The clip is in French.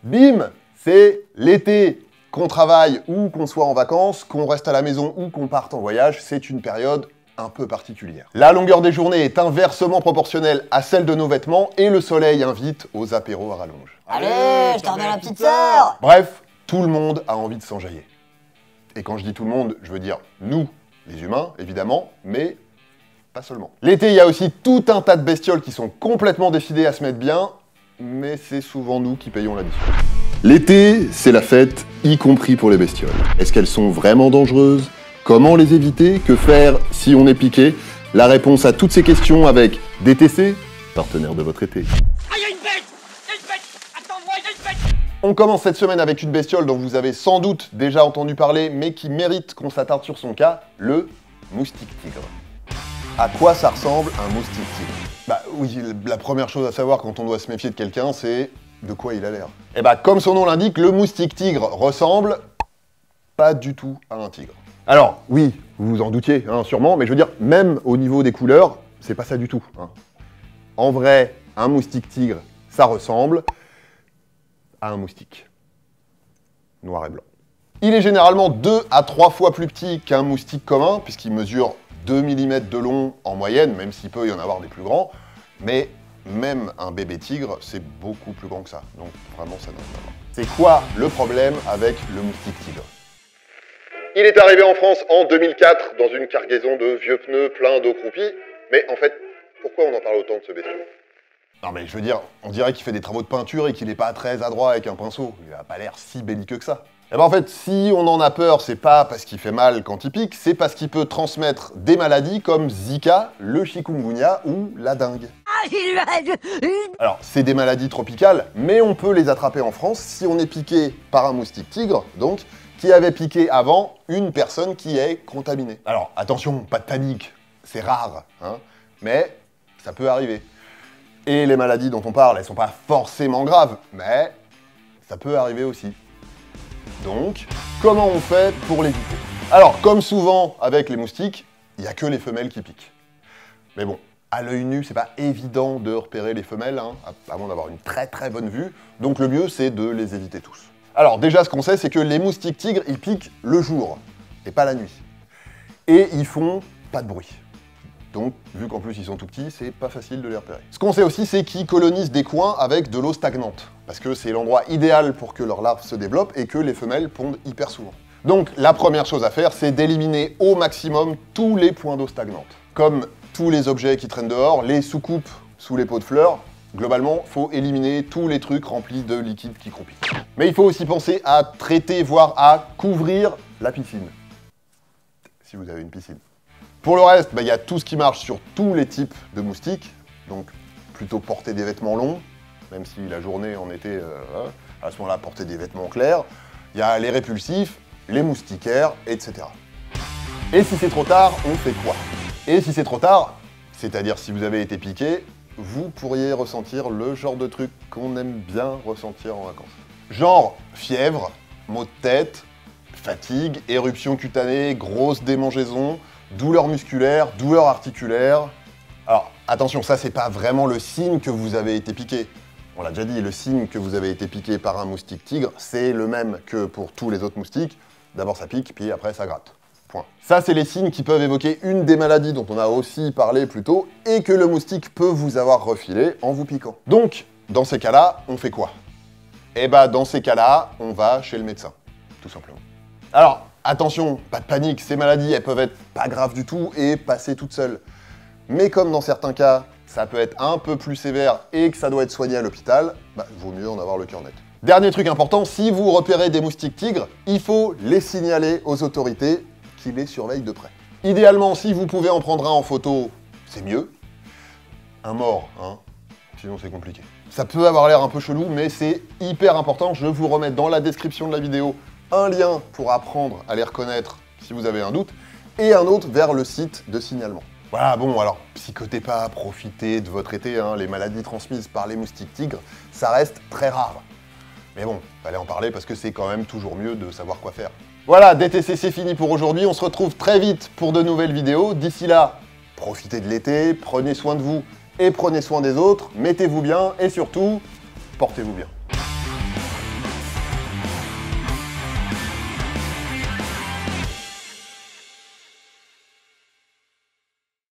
Bim, c'est l'été. Qu'on travaille ou qu'on soit en vacances, qu'on reste à la maison ou qu'on parte en voyage, c'est une période un peu particulière. La longueur des journées est inversement proportionnelle à celle de nos vêtements et le soleil invite aux apéros à rallonge. Allez, je t'en donne la petite sœur. Bref, tout le monde a envie de s'enjailler. Et quand je dis tout le monde, je veux dire nous, les humains, évidemment, mais pas seulement. L'été, il y a aussi tout un tas de bestioles qui sont complètement décidées à se mettre bien, mais c'est souvent nous qui payons l'addition. L'été, c'est la fête, y compris pour les bestioles. Est-ce qu'elles sont vraiment dangereuses? Comment les éviter? Que faire si on est piqué? La réponse à toutes ces questions avec DTC, partenaire de votre été. Ah, il y a une bête! Il y a une bête! Attends-moi, il y a une bête! On commence cette semaine avec une bestiole dont vous avez sans doute déjà entendu parler, mais qui mérite qu'on s'attarde sur son cas, le moustique-tigre. À quoi ça ressemble un moustique-tigre? Bah oui, la première chose à savoir quand on doit se méfier de quelqu'un, c'est de quoi il a l'air. Et bah comme son nom l'indique, le moustique-tigre ressemble pas du tout à un tigre. Alors oui, vous vous en doutiez, hein, sûrement, mais je veux dire, même au niveau des couleurs, c'est pas ça du tout. Hein. En vrai, un moustique-tigre, ça ressemble à un moustique. Noir et blanc. Il est généralement 2 à 3 fois plus petit qu'un moustique commun, puisqu'il mesure 2 mm de long en moyenne, même s'il peut y en avoir des plus grands, mais même un bébé tigre, c'est beaucoup plus grand que ça. Donc vraiment, ça n'a rien à voir. C'est quoi le problème avec le moustique tigre? Il est arrivé en France en 2004 dans une cargaison de vieux pneus pleins d'eau croupie. Mais en fait, pourquoi on en parle autant de ce bestiau? Non mais je veux dire, on dirait qu'il fait des travaux de peinture et qu'il n'est pas très adroit avec un pinceau. Il a pas l'air si belliqueux que ça. Eh ben en fait, si on en a peur, c'est pas parce qu'il fait mal quand il pique, c'est parce qu'il peut transmettre des maladies comme Zika, le chikungunya ou la dengue. Alors, c'est des maladies tropicales, mais on peut les attraper en France si on est piqué par un moustique tigre, donc, qui avait piqué avant une personne qui est contaminée. Alors, attention, pas de panique, c'est rare, hein, mais ça peut arriver. Et les maladies dont on parle, elles sont pas forcément graves, mais ça peut arriver aussi. Donc, comment on fait pour l'éviter? Alors, comme souvent avec les moustiques, il n'y a que les femelles qui piquent. Mais bon, à l'œil nu, c'est pas évident de repérer les femelles, hein, avant d'avoir une très très bonne vue. Donc le mieux, c'est de les éviter tous. Alors déjà, ce qu'on sait, c'est que les moustiques tigres, ils piquent le jour, et pas la nuit. Et ils font pas de bruit. Donc, vu qu'en plus ils sont tout petits, c'est pas facile de les repérer. Ce qu'on sait aussi, c'est qu'ils colonisent des coins avec de l'eau stagnante, parce que c'est l'endroit idéal pour que leurs larves se développent et que les femelles pondent hyper souvent. Donc, la première chose à faire, c'est d'éliminer au maximum tous les points d'eau stagnante. Comme tous les objets qui traînent dehors, les soucoupes sous les pots de fleurs, globalement, faut éliminer tous les trucs remplis de liquide qui croupit. Mais il faut aussi penser à traiter, voire à couvrir la piscine. Si vous avez une piscine. Pour le reste, il y a tout ce qui marche sur tous les types de moustiques, donc plutôt porter des vêtements longs, même si la journée en été, à ce moment-là, porter des vêtements clairs. Il y a les répulsifs, les moustiquaires, etc. Et si c'est trop tard, on fait quoi? Et si c'est trop tard, c'est-à-dire si vous avez été piqué, vous pourriez ressentir le genre de truc qu'on aime bien ressentir en vacances. Genre fièvre, maux de tête, fatigue, éruption cutanée, grosse démangeaison, douleur musculaire, douleur articulaire. Alors, attention, ça, c'est pas vraiment le signe que vous avez été piqué. On l'a déjà dit, le signe que vous avez été piqué par un moustique tigre, c'est le même que pour tous les autres moustiques. D'abord, ça pique, puis après, ça gratte. Point. Ça, c'est les signes qui peuvent évoquer une des maladies dont on a aussi parlé plus tôt et que le moustique peut vous avoir refilé en vous piquant. Donc, dans ces cas-là, on fait quoi? Eh ben, dans ces cas-là, on va chez le médecin, tout simplement. Alors, attention, pas de panique, ces maladies, elles peuvent être pas graves du tout et passer toutes seules. Mais comme dans certains cas, ça peut être un peu plus sévère et que ça doit être soigné à l'hôpital, vaut mieux en avoir le cœur net. Dernier truc important, si vous repérez des moustiques tigres, il faut les signaler aux autorités qui les surveillent de près. Idéalement, si vous pouvez en prendre un en photo, c'est mieux. Un mort, hein, sinon c'est compliqué. Ça peut avoir l'air un peu chelou, mais c'est hyper important. Je vous remets dans la description de la vidéo un lien pour apprendre à les reconnaître si vous avez un doute, et un autre vers le site de signalement. Voilà, bon, alors, psychotez pas, profitez de votre été, hein, les maladies transmises par les moustiques tigres, ça reste très rare. Mais bon, fallait en parler parce que c'est quand même toujours mieux de savoir quoi faire. Voilà, DTC, c'est fini pour aujourd'hui, on se retrouve très vite pour de nouvelles vidéos. D'ici là, profitez de l'été, prenez soin de vous et prenez soin des autres, mettez-vous bien, et surtout, portez-vous bien.